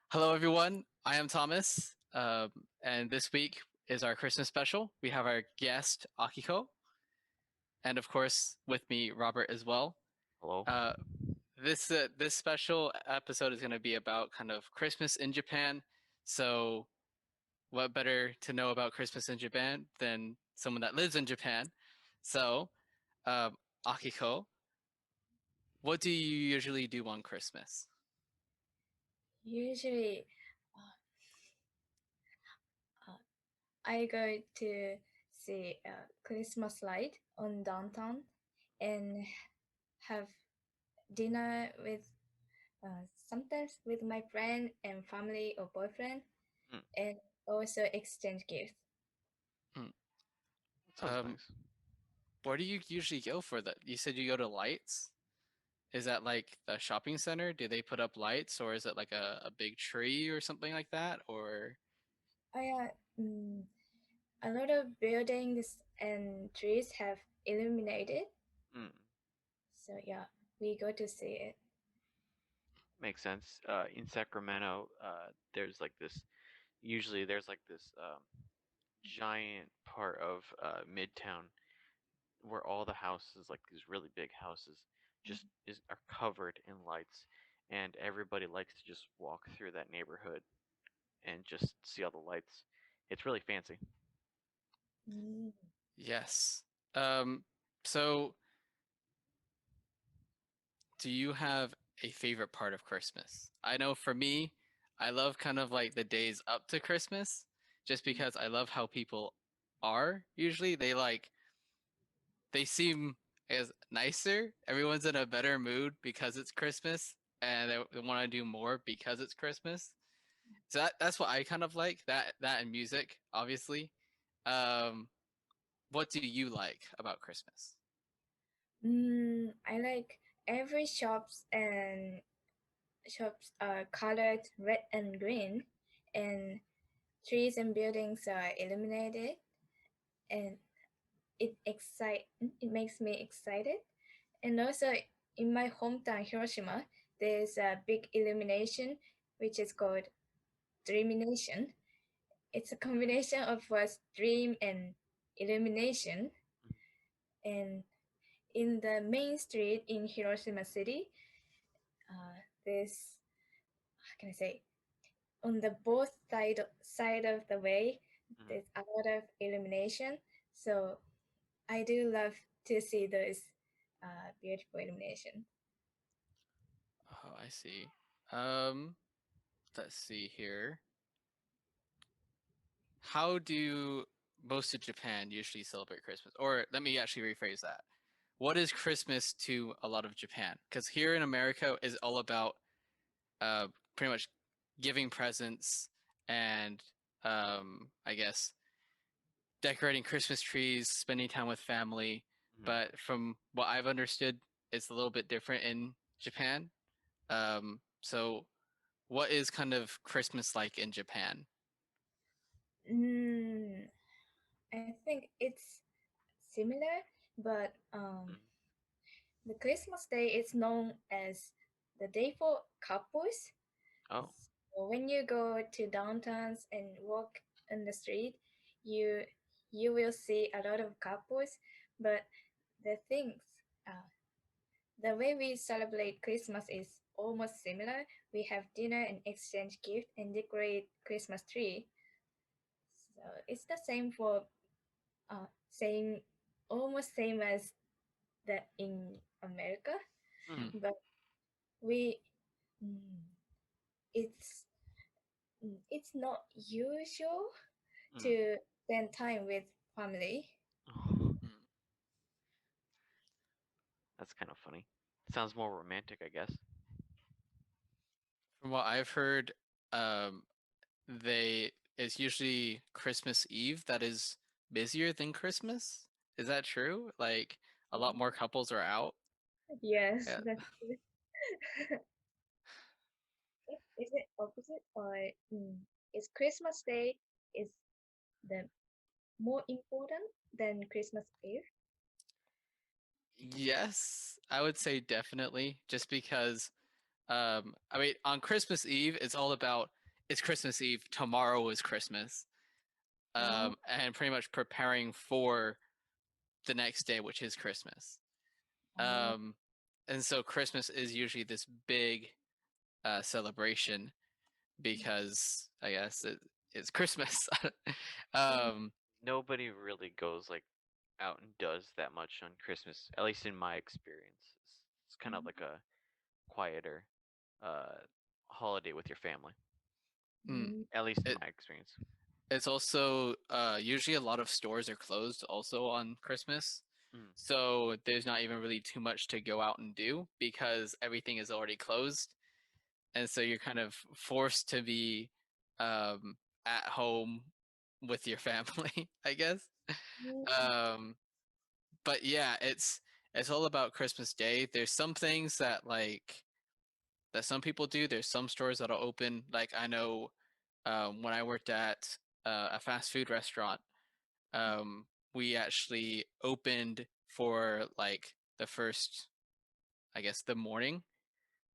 Hello, everyone. I am Thomas, and this week is our Christmas special. We have our guest Akiko, and of course, with me, Robert as well. Hello. Uh, this special episode is going to be about kind of Christmas in Japan. So, what better to know about Christmas in Japan than someone that lives in Japan? So, um, Akiko, what do you usually do on Christmas? Usually, uh, uh, I go to see a Christmas light on downtown and have dinner with sometimes with my friend and family or boyfriend, Hmm, and also exchange gifts. Hmm. that sounds Um, nice. where do you usually go for that? You said you go to lights. Is that like the shopping center? Do they put up lights, or is it like a big tree or something like that? Or I a lot of buildings and trees have illuminated, Hmm, so yeah, we go to see it. makes sense. In Sacramento, there's like this. Usually, there's like this giant part of Midtown where all the houses, like these really big houses, just is are covered in lights, and everybody likes to just walk through that neighborhood and just see all the lights. It's really fancy. Mm. yes. Um, so do you have a favorite part of Christmas? I know for me, I love kind of like the days up to Christmas, just because I love how people are usually. They seem as nicer. Everyone's in a better mood because it's Christmas, and they want to do more because it's Christmas. So that's what I kind of like. That and music, obviously. Um, what do you like about Christmas? I like every shops are colored red and green, and trees and buildings are illuminated, and it makes me excited. And also in my hometown Hiroshima, there's a big illumination which is called Dreamination. It's a combination of words dream and illumination. And in the main street in Hiroshima City, there's how can I say on the both side of the way Mhm. there's a lot of illumination, so I do love to see those beautiful illumination. Oh, I see. Um, let's see here. How do most of Japan usually celebrate Christmas? Or let me actually rephrase that. What is Christmas to a lot of Japan? Because here in America is all about uh, pretty much giving presents and I guess decorating Christmas trees, spending time with family. Mhm. But from what I've understood, it's a little bit different in Japan. So what is kind of Christmas like in Japan? mm, I think it's similar, but Mhm. the Christmas day is known as the day for couples. Oh. So when you go to downtowns and walk in the street, you you will see a lot of couples. But the things, uh, the way we celebrate Christmas is almost similar. We have dinner and exchange gift and decorate Christmas tree. So it's the same for same almost same as the in America, Hmm. Mhm. but we mm, it's it's not usual Mhm. to spend time with family. Oh, Hmm. that's kind of funny. Sounds more romantic, I guess. From what I've heard, um, they it's usually Christmas Eve that is busier than Christmas. Is that true? Like a lot more couples are out. Yes, Yeah. that's true. Is it opposite or is Christmas Day is the more important than Christmas Eve? Yes, I would say definitely, just because I mean on Christmas Eve it's all about it's Christmas Eve. Tomorrow is Christmas. Oh, And pretty much preparing for the next day, which is Christmas. oh, Um, and so Christmas is usually this big celebration because I guess it's Christmas. mm, um, Nobody really goes like out and does that much on Christmas, at least in my experience. It's kind of mm, like a quieter uh, holiday with your family, mm, mm, at least in it my experience. it's also usually a lot of stores are closed also on Christmas. Mm. So there's not even really too much to go out and do because everything is already closed. And so you're kind of forced to be um, at home with your family, I guess. mm, Um, but yeah, it's all about Christmas Day. There's some things that some people do. There's some stores that'll open. Like I know when I worked at a fast food restaurant, um, we actually opened for like the first, I guess, the morning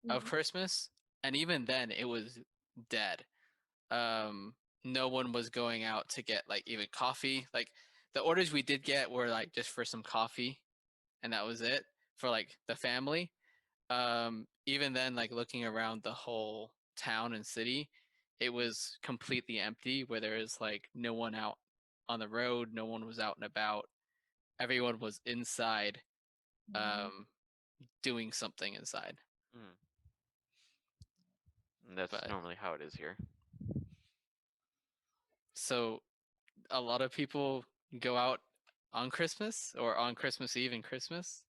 of mm, Christmas, and even then it was dead. Um, no one was going out to get like even coffee. Like the orders we did get were like just for some coffee, and that was it for like the family. Even then, like looking around the whole town and city, it was completely empty. Where there is like no one out on the road, no one was out and about. Everyone was inside, mm, um, doing something inside. Mm. And that's But normally how it is here. so a lot of people go out on Christmas or on Christmas Eve and Christmas.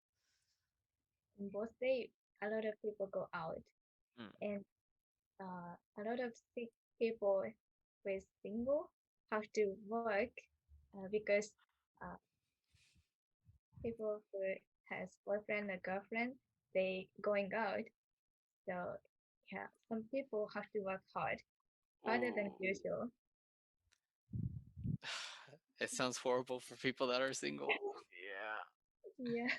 in both days, a lot of people go out, Mm. and a lot of sick people with single have to work because uh, people who has boyfriend or girlfriend they going out. So yeah, some people have to work hard, harder than Oh, usual. It sounds horrible for people that are single. yeah. Yeah.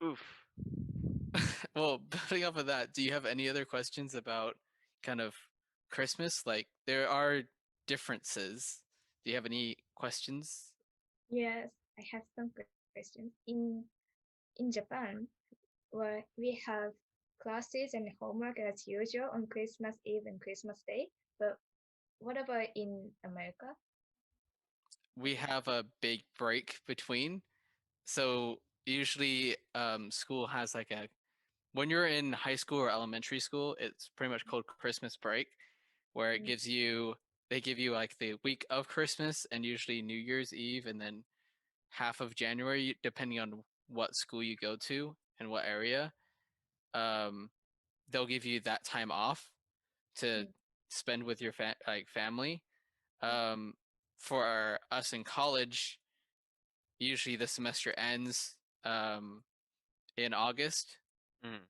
Oof. Well, building off of that, do you have any other questions about kind of Christmas? Like there are differences. Do you have any questions? Yes, I have some questions. In Japan, where we have classes and homework as usual on Christmas Eve and Christmas Day, but what about in America? We have a big break between. So usually school has like a when you're in high school or elementary school, it's pretty much called Christmas break, where it Mm, gives you they give you like the week of Christmas and usually New Year's Eve and then half of January, depending on what school you go to and what area. Um, they'll give you that time off to mm, spend with your family. mm, Um, for us in college, usually the semester ends um, in August, Mm.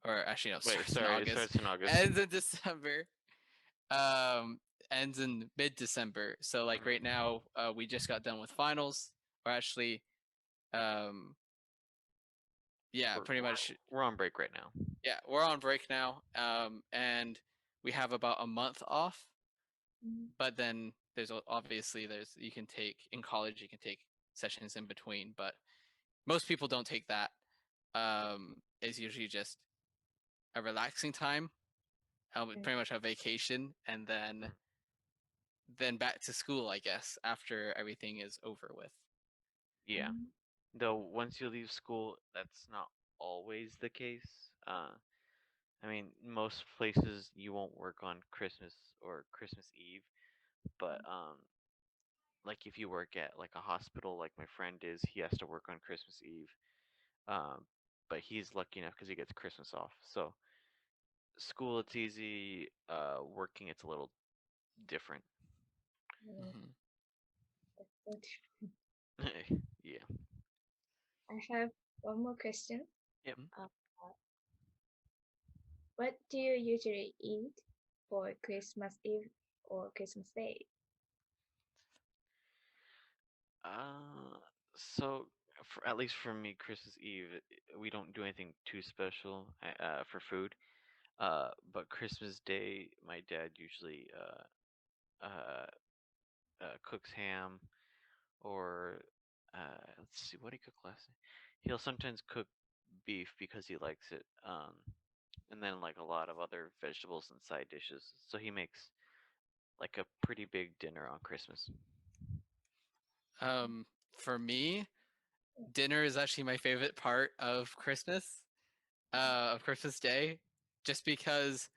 or actually no, Wait, starts in sorry. It August, starts in August. ends in December, um, ends in mid-December. So like right Mm. now, we just got done with finals, or actually, um, yeah, We're, pretty we're much, we're on break right now. yeah, we're on break now, and we have about a month off. mm, But then there's obviously there's you can take in college you can take sessions in between, but most people don't take that. It's usually just a relaxing time, mm, pretty much a vacation, and Mm. then back to school, I guess, after everything is over with. Yeah. mm, Though once you leave school, that's not always the case. I mean, most places you won't work on Christmas or Christmas Eve, but like if you work at like a hospital, like my friend is, he has to work on Christmas Eve. Um, but he's lucky enough because he gets Christmas off. So school, it's easy. Working, it's a little different. mm, Hmm. that's so true. Yeah. I have one more question. Yep. Uh, what do you usually eat for Christmas Eve or Christmas Day? Uh, so for at least for me, Christmas Eve, we don't do anything too special for food. But Christmas Day, my dad usually cooks ham, or let's see, what did he cook last night? He'll sometimes cook beef because he likes it, and then like a lot of other vegetables and side dishes. So he makes like a pretty big dinner on Christmas. For me, dinner is actually my favorite part of Christmas Day, just because.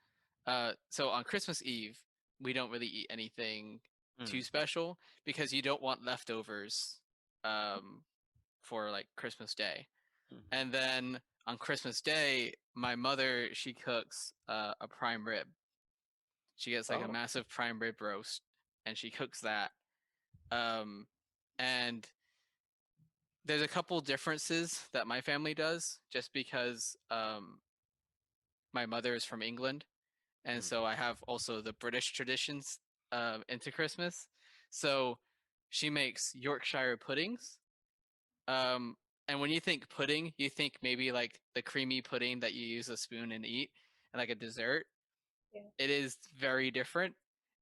So on Christmas Eve, we don't really eat anything too Mm. special because you don't want leftovers um, for like Christmas Day. Mm-hmm. And then on Christmas Day, my mother she cooks a prime rib. She gets like a Oh. massive prime rib roast, and she cooks that. Um, and there's a couple differences that my family does, just because my mother is from England, and Mm. so I have also the British traditions into Christmas. So she makes Yorkshire puddings. Um, and when you think pudding, you think maybe like the creamy pudding that you use a spoon and eat, and like a dessert. Yeah. It is very different.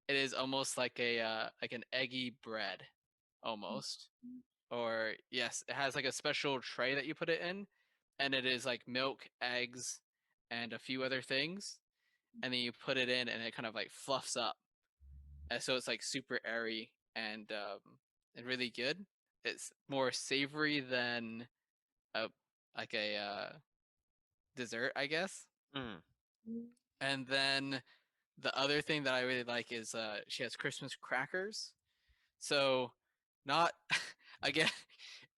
It is almost like an eggy bread, almost. Or yes, it has like a special tray that you put it in, and it is like milk, eggs, and a few other things, and then you put it in, and it kind of like fluffs up, and so it's like super airy and really good. It's more savory than a like a dessert, I guess. Mm. Mm. And then the other thing that I really like is she has Christmas crackers. So not again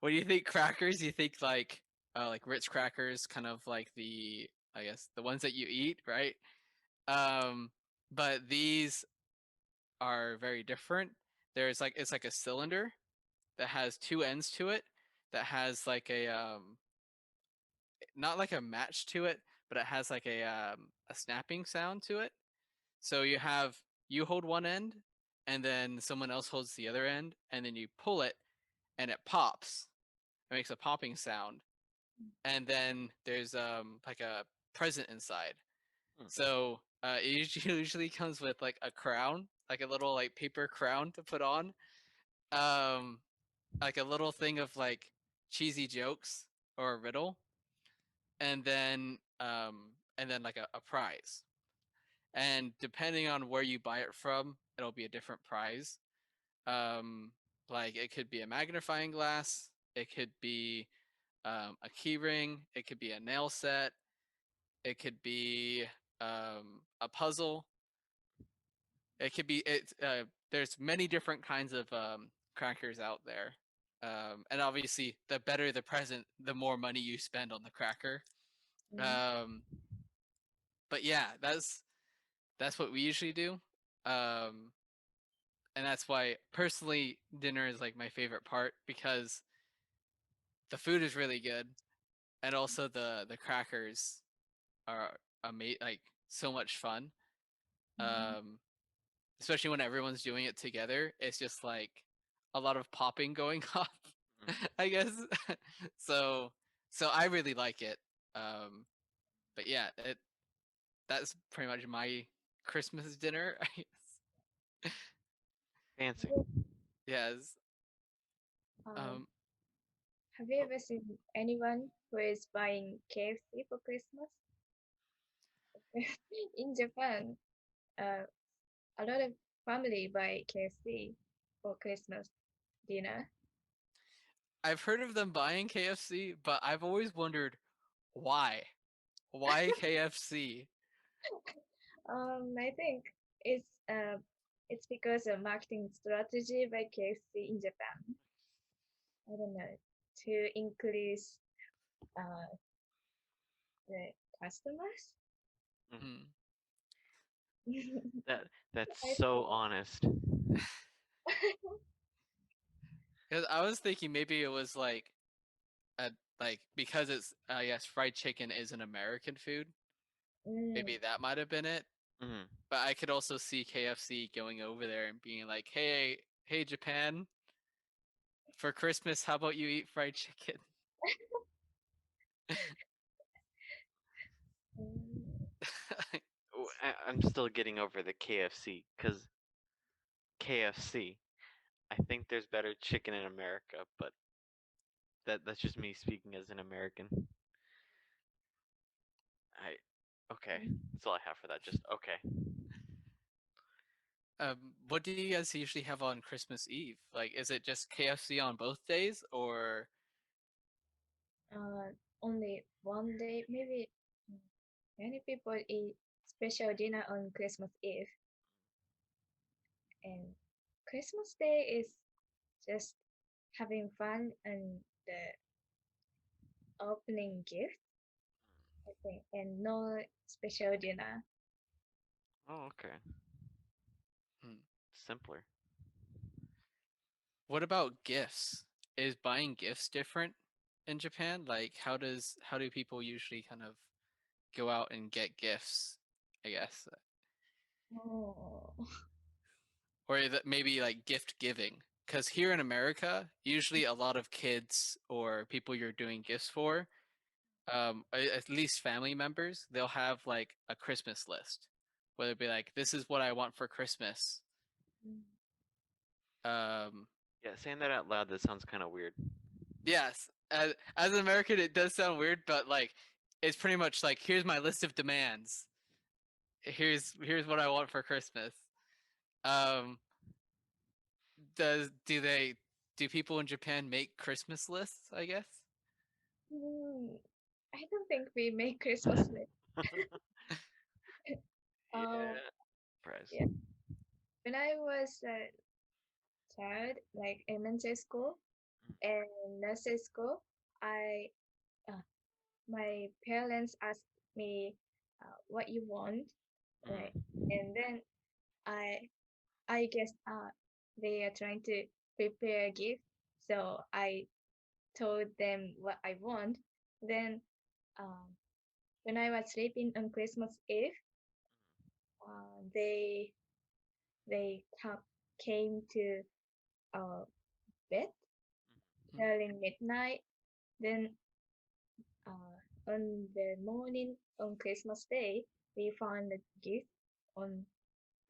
when you think crackers, you think like Ritz crackers, kind of like the I guess the ones that you eat, right? Um, but these are very different. There's like it's like a cylinder that has two ends to it that has like a not like a match to it, but it has like a snapping sound to it. So you hold one end and then someone else holds the other end and then you pull it and it pops. It makes a popping sound. And then there's like a present inside. Mm. So it usually comes with like a crown, like a little like paper crown to put on. Um like a little thing of like cheesy jokes or a riddle, and then like a prize. And depending on where you buy it from, it'll be a different prize. Um, like it could be a magnifying glass, it could be a key ring, it could be a nail set, it could be a puzzle. It could be it. There's many different kinds of crackers out there, and obviously, the better the present, the more money you spend on the cracker. Mm. Um, but yeah, that's what we usually do, um, and that's why personally dinner is like my favorite part because the food is really good, and also the crackers are like so much fun. Mm. Um, Especially when everyone's doing it together. It's just like a lot of popping going on, Mm. I guess. so so I really like it. Um, but yeah, that's pretty much my Christmas dinner. I guess. Fancy. Yes. Um, Um, have you ever seen anyone who is buying KFC for Christmas? In Japan, uh, a lot of family buy KFC for Christmas dinner. I've heard of them buying KFC, but I've always wondered why. Why KFC? I think it's uh, it's because of marketing strategy by KFC in Japan. I don't know, to increase uh, the customers. Mm. Hmm. That's I so thought. honest. 'Cause I was thinking maybe it was a like because it's yes, fried chicken is an American food. Mm, Maybe that might have been it. Mm. But I could also see KFC going over there and being like, "Hey, hey Japan, for Christmas, how about you eat fried chicken?" mm, I'm still getting over the KFC because KFC. I think there's better chicken in America, but that's just me speaking as an American. I okay. That's all I have for that. Just okay. What do you guys usually have on Christmas Eve? Like, is it just KFC on both days, or Only one day, maybe. Many people eat special dinner on Christmas Eve, and Christmas Day is just having fun and the opening gift, I think, and no special dinner. Oh, okay. hmm. Simpler. What about gifts? Is buying gifts different in Japan? Like, how do people usually kind of go out and get gifts? I guess, Oh, or maybe like gift giving. Because here in America, usually a lot of kids or people you're doing gifts for, at least family members, they'll have like a Christmas list, where they'll be like, "This is what I want for Christmas." mm, Um, Yeah, saying that out loud, that sounds kind of weird. yes, as an American, it does sound weird, but like, it's pretty much like, here's my list of demands. Here's what I want for Christmas. Um, do they do people in Japan make Christmas lists? I guess. mm, I don't think we make Christmas list. Um, Yeah. Prize. yeah, when I was a child, like elementary school and nursery school, I uh, my parents asked me what you want, right? Mm. And then I I guess they are trying to prepare a gift, so I told them what I want. Then when I was sleeping on Christmas Eve, they came to our bed Hmm. during midnight. Then on the morning on Christmas Day, we found a gift on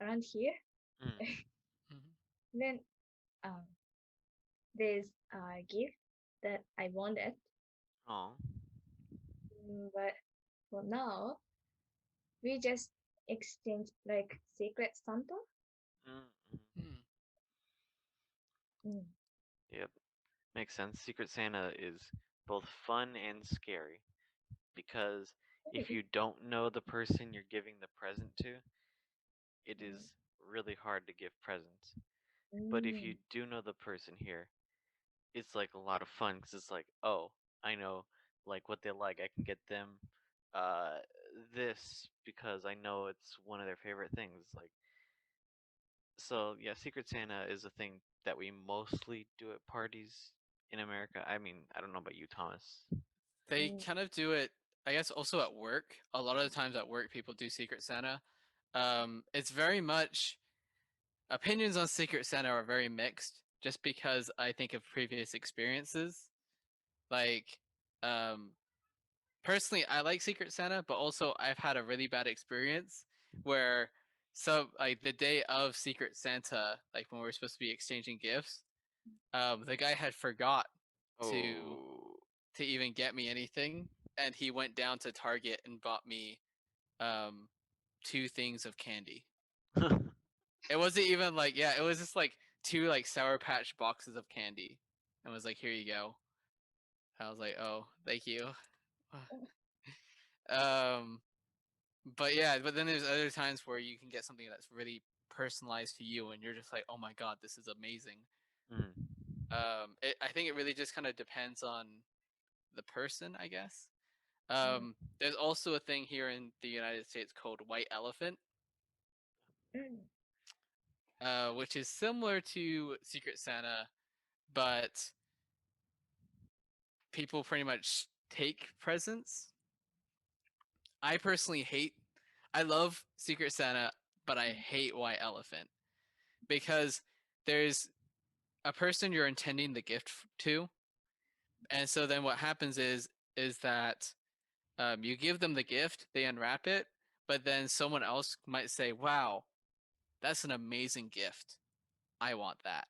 around here. Mm. Hmm. Then um, there's a gift that I wanted, Oh. but for now we just exchange like Secret Santa. Mm. Hmm. Mm. Yep. Makes sense. Secret Santa is both fun and scary because if you don't know the person you're giving the present to, it is really hard to give presents. But if you Mm. do know the person here, it's like a lot of fun because it's like, oh, I know like what they like. I can get them uh this because I know it's one of their favorite things. Like so yeah, Secret Santa is a thing that we mostly do at parties in America. I mean, I don't know about you, Thomas. They Mm. kind of do it, I guess, also at work. A lot of the times at work, people do Secret Santa. It's very much opinions on Secret Santa are very mixed, just because I think of previous experiences. Like, um, personally, I like Secret Santa, but also I've had a really bad experience where, so like the day of Secret Santa, like when we were supposed to be exchanging gifts, the guy had forgot to Oh. even get me anything, and he went down to Target and bought me um, two things of candy. It wasn't even like, yeah, it was just like two like Sour Patch boxes of candy, and was like, here you go. I was like, oh, thank you. um, but yeah, but then there's other times where you can get something that's really personalized to you, and you're just like, oh my god, this is amazing. Mm. I think it really just kind of depends on the person, I guess. Mm. There's also a thing here in the United States called White Elephant, Mm. which is similar to Secret Santa, but people pretty much take presents. I personally hate, I love Secret Santa, but I hate White Elephant because there's a person you're intending the gift to, and so then what happens is that you give them the gift, they unwrap it, but then someone else might say, "Wow, that's an amazing gift. I want that."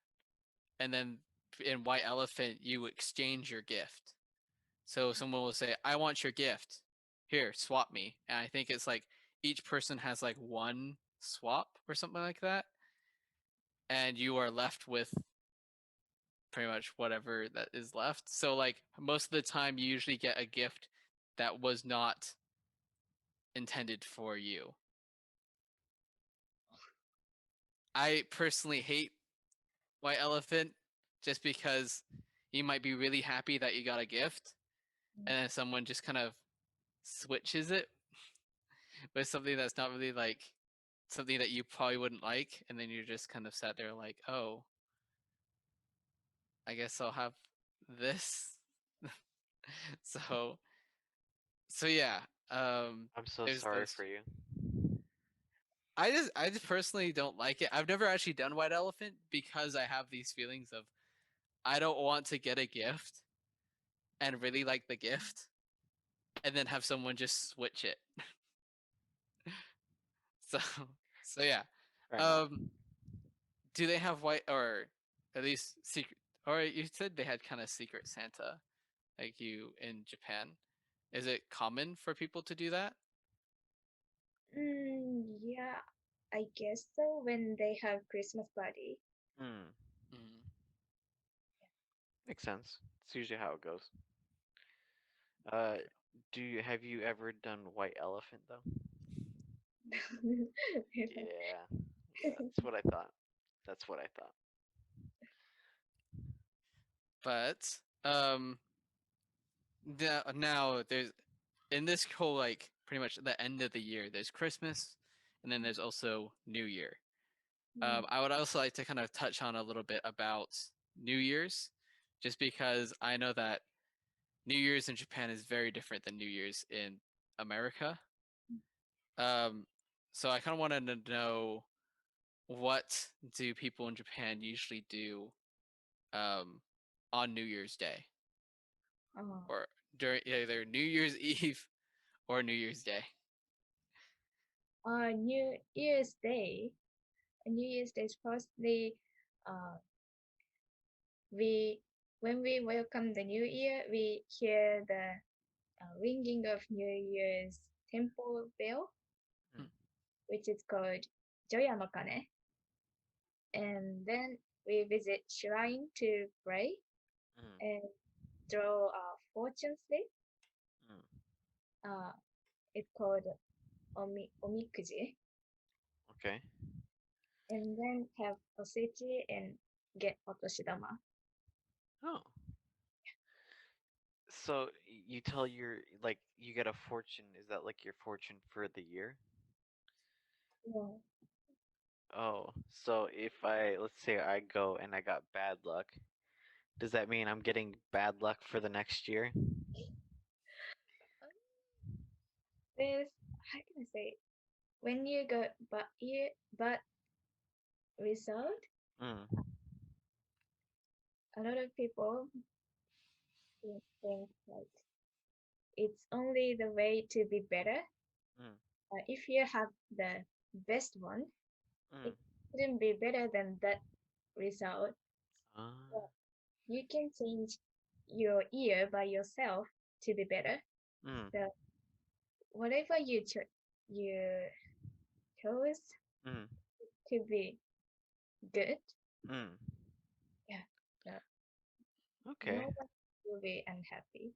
And then in White Elephant, you exchange your gift. So someone will say, "I want your gift. Here, swap me." And I think it's like each person has like one swap or something like that, and you are left with pretty much whatever that is left. So like most of the time, you usually get a gift that was not intended for you. I personally hate White Elephant just because you might be really happy that you got a gift, and then someone just kind of switches it with something that's not really like something that you probably wouldn't like, and then you're just kind of sat there like, oh, I guess I'll have this. so so yeah, I'm so there's sorry those. for you. I just personally don't like it. I've never actually done White Elephant because I have these feelings of I don't want to get a gift and really like the gift and then have someone just switch it. So so yeah. Fair enough. Um do they have white or at least secret or you said they had kind of secret Santa like you in Japan. Is it common for people to do that? Yeah, I guess so. When they have Christmas party. Hmm. Mm. Makes sense. It's usually how it goes. Uh, have you ever done White Elephant though? Yeah. Yeah, that's what I thought. That's what I thought. But now there's in this whole like pretty much the end of the year, there's Christmas and then there's also New Year. I would also like to kind of touch on a little bit about New Year's, just because I know that New Year's in Japan is very different than New Year's in America. Um, so I kind of wanted to know what do people in Japan usually do um, on New Year's Day Oh, or during either New Year's Eve or New Year's Day. New Year's Day. New Year's Day, firstly, uh, we when we welcome the New Year, we hear the ringing of New Year's temple bell, Mm, which is called Joya no Kane, and then we visit shrine to pray mm, and draw a fortune slip. mm. Uh, it's called omikuji, Okay. and then have osechi and get otoshidama. Oh. So you tell your like you get a fortune. Is that like your fortune for the year? Yeah. Oh, so if let's say I go and I got bad luck, does that mean I'm getting bad luck for the next year? There's how can I say when you got but result, Mm, a lot of people think like it's only the way to be better. mm, If you have the best one, mm. it couldn't be better than that result. Uh, But you can change your year by yourself to be better. mm, So whatever you chose mm, to be good, mm. yeah, so Okay. no one will be unhappy.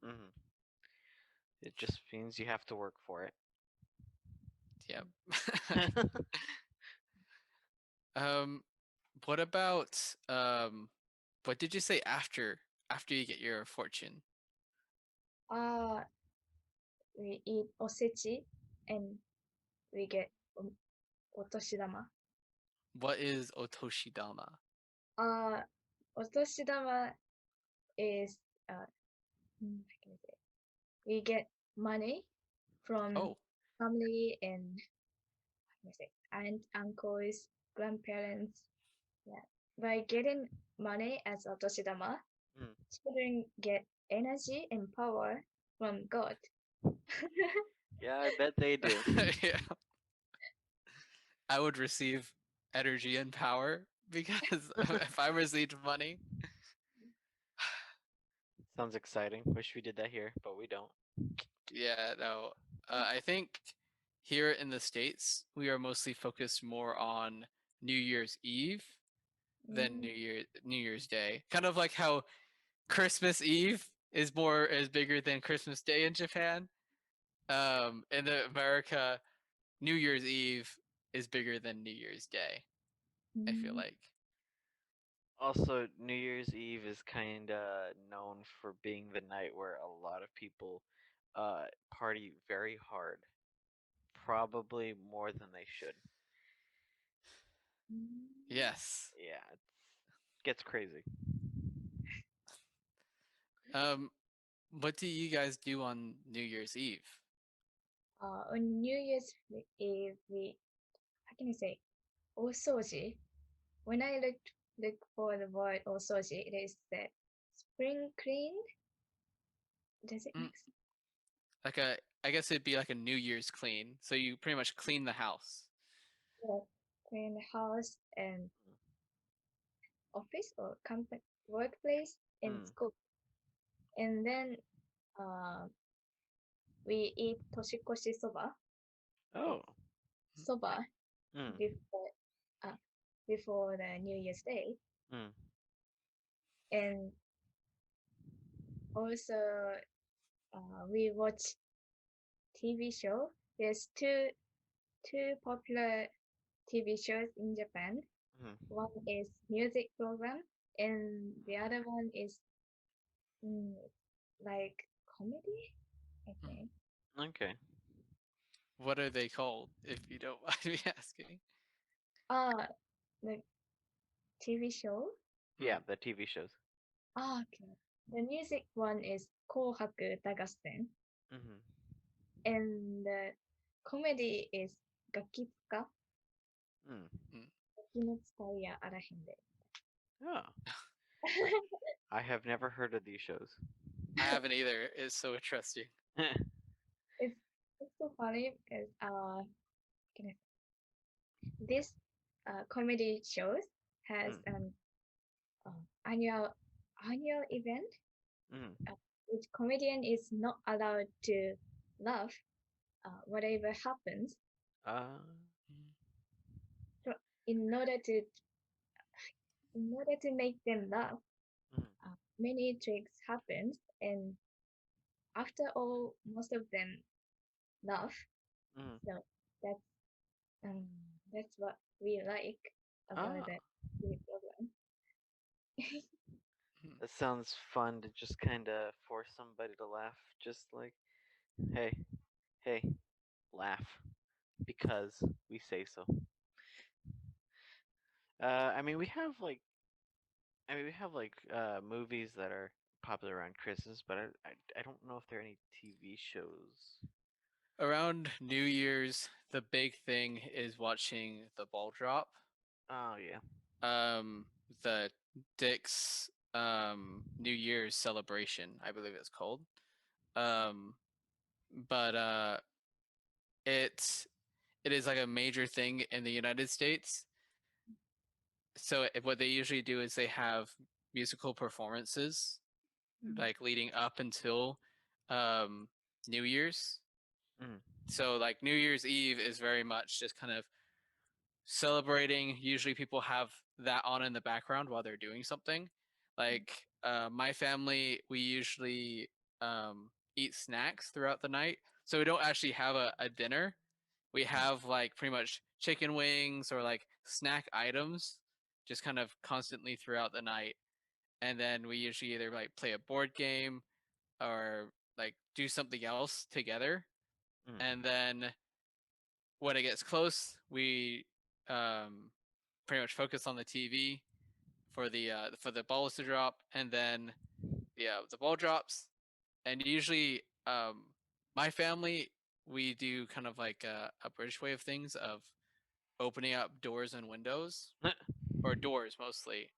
Mm. It just means you have to work for it. Yep. um, what about what did you say after you get your fortune? Uh, we eat osechi and we get otoshidama. What is otoshidama? Uh, otoshidama is how can I say? We get money from Oh, family and how can I say aunt, uncles, grandparents. Yeah, by getting money as otoshidama, Mm. children get energy and power from God. Yeah, I bet they do. Yeah, I would receive energy and power because if I received money, Sounds exciting. Wish we did that here, but we don't. yeah, no. I think here in the States, we are mostly focused more on New Year's Eve than Mm, New Year's Day. Kind of like how Christmas Eve is bigger than Christmas Day in Japan. In the America, New Year's Eve is bigger than New Year's Day. I feel mm, like. Also, New Year's Eve is kind of known for being the night where a lot of people party very hard, probably more than they should. mm. Yes. Yeah, it gets crazy. Um, what do you guys do on New Year's Eve? On New Year's Eve, we, how can I say, osoji. When I look for the word osoji, it is the spring clean. Does it Mm, make sense? like a, I guess it'd be like a New Year's clean. So you pretty much clean the house. Yeah. Clean the house and office or company, workplace and Mm. school. And then uh, we eat toshikoshi soba. Oh. It's soba Mm. before uh, before the New Year's Day. Mm. And also we watch TV show. There's two popular TV shows in Japan. Mm. One is music program, and the other one is mm, like comedy, I Mm. think. Okay. What are they called, if you don't mind me asking? Ah, the TV show. Yeah, Mm. the TV shows. Ah, okay. The music one is 紅白歌合戦, Mm-hmm. and the comedy is ガキ使 Mm. うん ガキの使いやあらへんで. Oh, I have never heard of these shows. I haven't either. It's so interesting. it's it's so funny because can I- this comedy shows has Mm. an annual event Mm. which comedian is not allowed to laugh whatever happens. Uh. Mm. So in order to make them laugh, Mm. many tricks happens, and after all, most of them laugh. Mm. So that's um, that's what we like about Ah, the TV program. Mm. that sounds fun to just kind of force somebody to laugh. Just like, hey, hey, laugh because we say so. I mean, we have like movies that are popular around Christmas, but I don't know if there are any TV shows. Around New Year's, the big thing is watching the ball drop. Oh yeah. Um, the Dick's New Year's celebration, I believe it's called. Um, but it's it is like a major thing in the United States. So what they usually do is they have musical performances Mm, like leading up until um, New Year's. Mm. So like New Year's Eve is very much just kind of celebrating. Usually people have that on in the background while they're doing something. Like my family, we usually eat snacks throughout the night. So we don't actually have a dinner. We have like pretty much chicken wings or like snack items just kind of constantly throughout the night. And then we usually either like play a board game or like do something else together. Mm. And then when it gets close, we um, pretty much focus on the TV for the balls to drop, and then the ball drops, and usually my family we do kind of like a British way of things of opening up doors and windows or doors mostly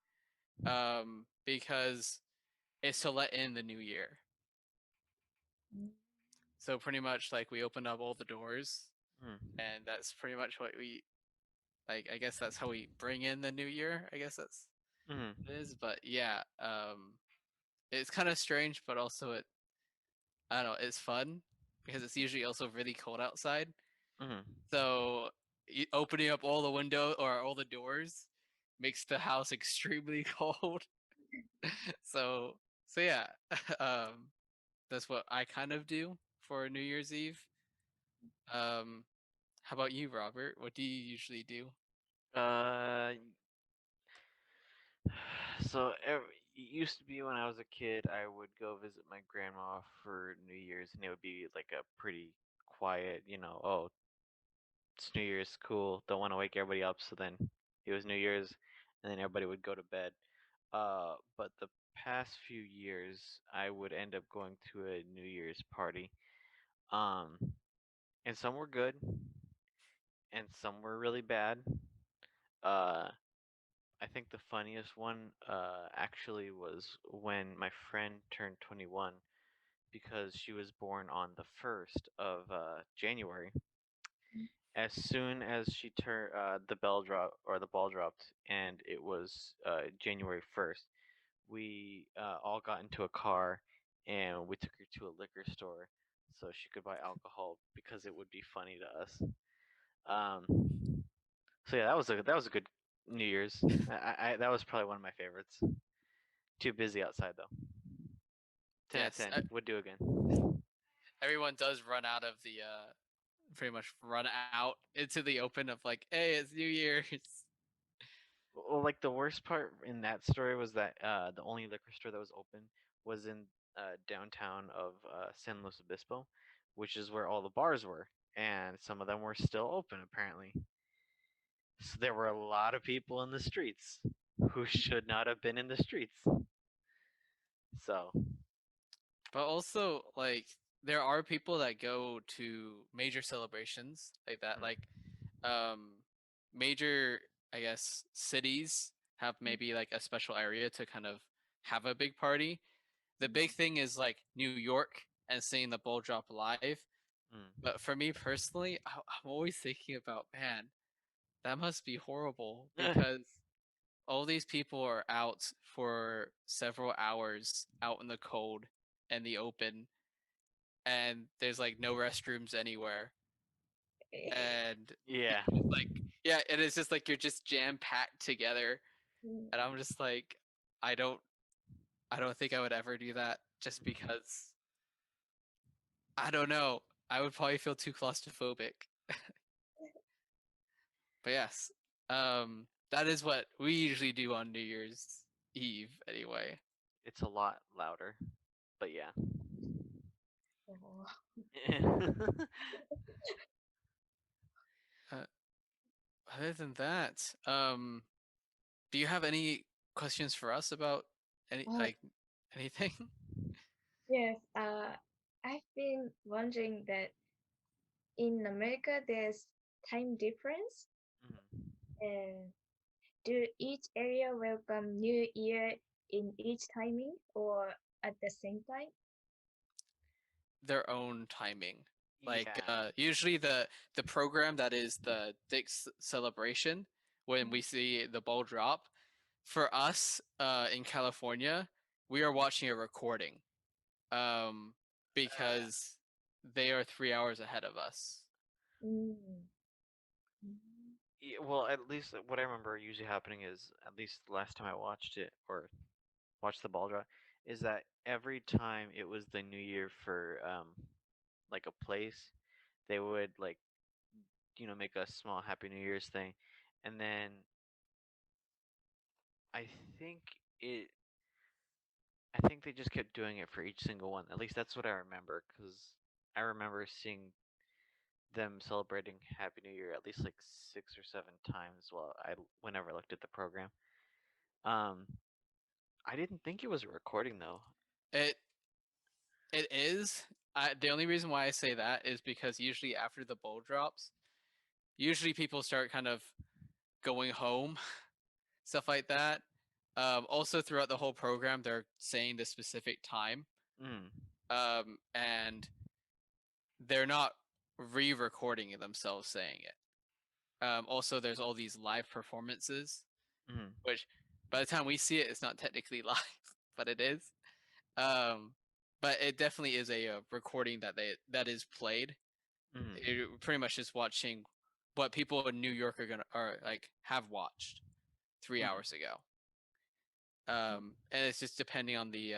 because it's to let in the new year. mm. So pretty much like we open up all the doors, Mm. and that's pretty much what we like. I guess that's how we bring in the new year. I guess that's Mm. what it is. But yeah, it's kind of strange, but also I don't know, it's fun because it's usually also really cold outside. Mm. So opening up all the window or all the doors makes the house extremely cold. so so yeah, um, that's what I kind of do for New Year's Eve. Um, how about you, Robert? What do you usually do? Uh, so it used to be when I was a kid, I would go visit my grandma for New Year's, and it would be like a pretty quiet, oh, it's New Year's, cool. Don't want to wake everybody up. So then it was New Year's, and then everybody would go to bed. But the past few years, I would end up going to a New Year's party. Um, and some were good, and some were really bad. Uh, I think the funniest one actually was when my friend turned 21 because she was born on the 1st of January. As soon as she turned, the ball dropped, and it was January 1st, we all got into a car and we took her to a liquor store so she could buy alcohol because it would be funny to us. Um, so yeah, that was a good New Year's. That was probably one of my favorites. Too busy outside though. 10 out of Yes, 10. Would do again. everyone does run out of the pretty much run out into the open of like, hey, it's New Year's. Well, like the worst part in that story was that the only liquor store that was open was in downtown of San Luis Obispo, which is where all the bars were, and some of them were still open apparently. So there were a lot of people in the streets who should not have been in the streets. So, But also, like, there are people that go to major celebrations like that. Like, mm, um, major, I guess, cities have maybe like a special area to kind of have a big party. The big thing is like New York and seeing the ball drop live. mm. But for me personally, I'm always thinking about, man, that must be horrible because all these people are out for several hours out in the cold and the open, and there's like no restrooms anywhere, and Yeah. you're just like, yeah, and it's just like you're just jam packed together, and I'm just like, I don't, I don't think I would ever do that just because I don't know. I would probably feel too claustrophobic. But yes, that is what we usually do on New Year's Eve anyway. It's a lot louder, but yeah. Oh. Uh, other than that, do you have any questions for us about any Oh, like anything? yes. I've been wondering that in America there's time difference, Mhm. and do each area welcome New Year in each timing or at the same time? Their own timing. Like Yeah. usually the program that is the Dick's celebration when we see the ball drop. For us in California, we are watching a recording um, Uh, because they are 3 hours ahead of us. Mm. Mm. well, at least what I remember usually happening is, at least the last time I watched it or watched the ball drop, is that every time it was the new year for like a place, they would like make a small Happy New Year's thing, and then I think it I think they just kept doing it for each single one. At least that's what I remember, because I remember seeing them celebrating Happy New Year at least like 6 or 7 times whenever I looked at the program. Um, I didn't think it was a recording though. It it is. The only reason why I say that is because usually after the bowl drops, usually people start kind of going home, stuff like that. Also, throughout the whole program, they're saying the specific time, Mm. and they're not re-recording themselves saying it. Also, there's all these live performances, Mm-hmm. which by the time we see it, it's not technically live, but it is. Um, but it definitely is a recording that is played. Mm-hmm. You're pretty much just watching what people in New York are like have watched 3 hours ago. And it's just depending on the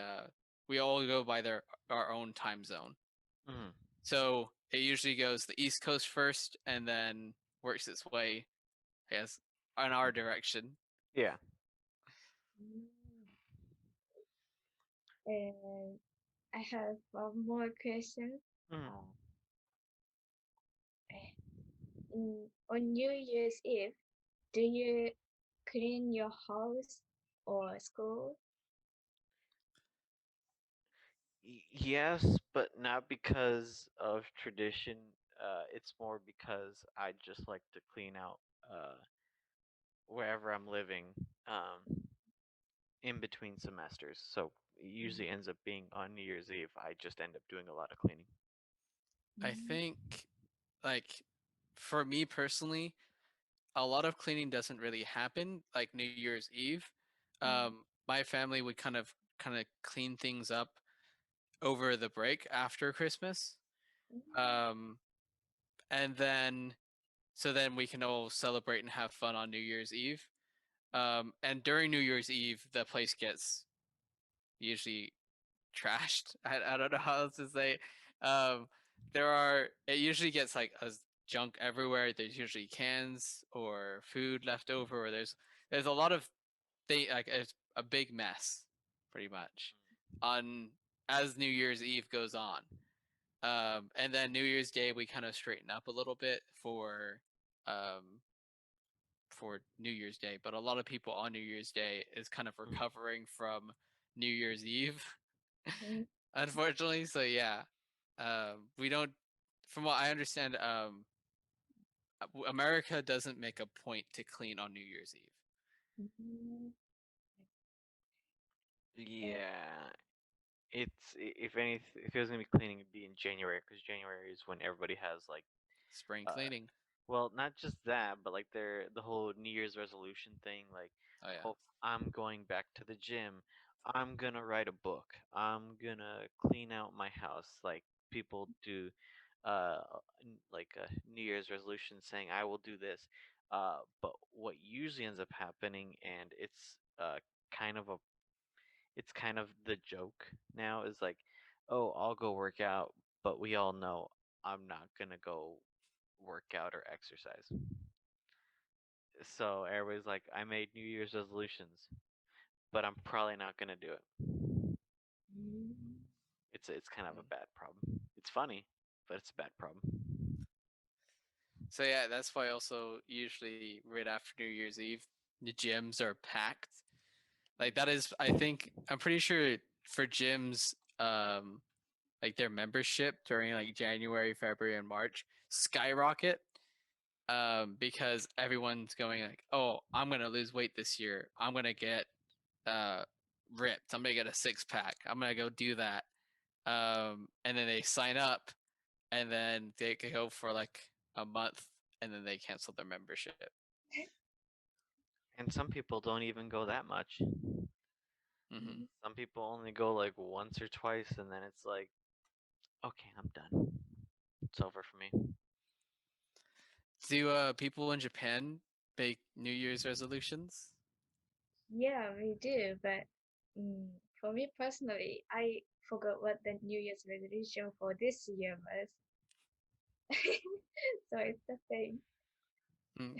we all go by our own time zone. Mm-hmm. So it usually goes the East Coast first, and then works its way, I guess, in our direction. Yeah. And I have one more question. Mm-hmm. Uh, on New Year's Eve, do you clean your house or school? Yes, but not because of tradition. It's more because I just like to clean out wherever I'm living in between semesters. So it usually ends up being on New Year's Eve. I just end up doing a lot of cleaning. I think, like, for me personally, a lot of cleaning doesn't really happen like New Year's Eve. My family would kind of clean things up over the break after Christmas. Um, and then so then we can all celebrate and have fun on New Year's Eve. And during New Year's Eve, the place gets usually trashed. I don't know how else to say. Um, it usually gets like a junk everywhere. There's usually cans or food left over, or there's a lot of like it's a big mess, pretty much, on as New Year's Eve goes on. And then New Year's Day we kind of straighten up a little bit um for New Year's Day, but a lot of people on New Year's Day is kind of recovering from New Year's Eve, unfortunately. So yeah, we don't. From what I understand, America doesn't make a point to clean on New Year's Eve. Yeah, if any if it was gonna be cleaning, it'd be in January because January is when everybody has like Spring uh cleaning. well, not just that, but like the whole New Year's resolution thing, like, Oh yeah. oh, I'm going back to the gym. I'm gonna write a book. I'm gonna clean out my house. Like people do, like a New Year's resolution saying I will do this. But what usually ends up happening, and kind of a, it's kind of the joke now is like, oh, I'll go work out, but we all know I'm not gonna go work out or exercise. So everybody's like, I made New Year's resolutions, but I'm probably not gonna do it. It's kind of a bad problem. It's funny, but it's a bad problem. So yeah, that's why also usually right after New Year's Eve, the gyms are packed. Like that is, I think, I'm pretty sure for gyms, like their membership during like January, February, and March skyrocket. Because everyone's going like, oh, I'm gonna lose weight this year. I'm gonna get uh ripped. I'm gonna get a six pack. I'm gonna go do that. And then they sign up, and then they go for like a month, and then they cancel their membership. And some people don't even go that much. Hmm. Some people only go like once or twice, and then it's like, okay, I'm done. It's over for me. Do people in Japan make New Year's resolutions? Yeah, we do, but for me personally, I forgot what the New Year's resolution for this year was. So it's the same. Mm.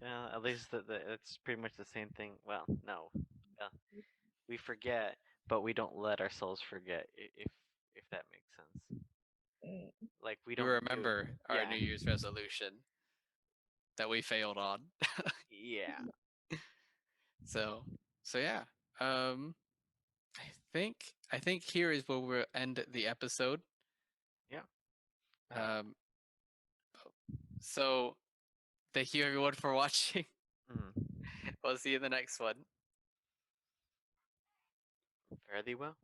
Yeah, at least it's pretty much the same thing. Well, no, we forget, but we don't let ourselves forget. If that makes sense. Mm, Like we We don't do. remember our Yeah, New Year's resolution that we failed on. yeah, so so yeah. Um, I think here is where we'll end the episode. yeah. Um, so thank you everyone for watching. Mm, We'll see you in the next one. fairly well.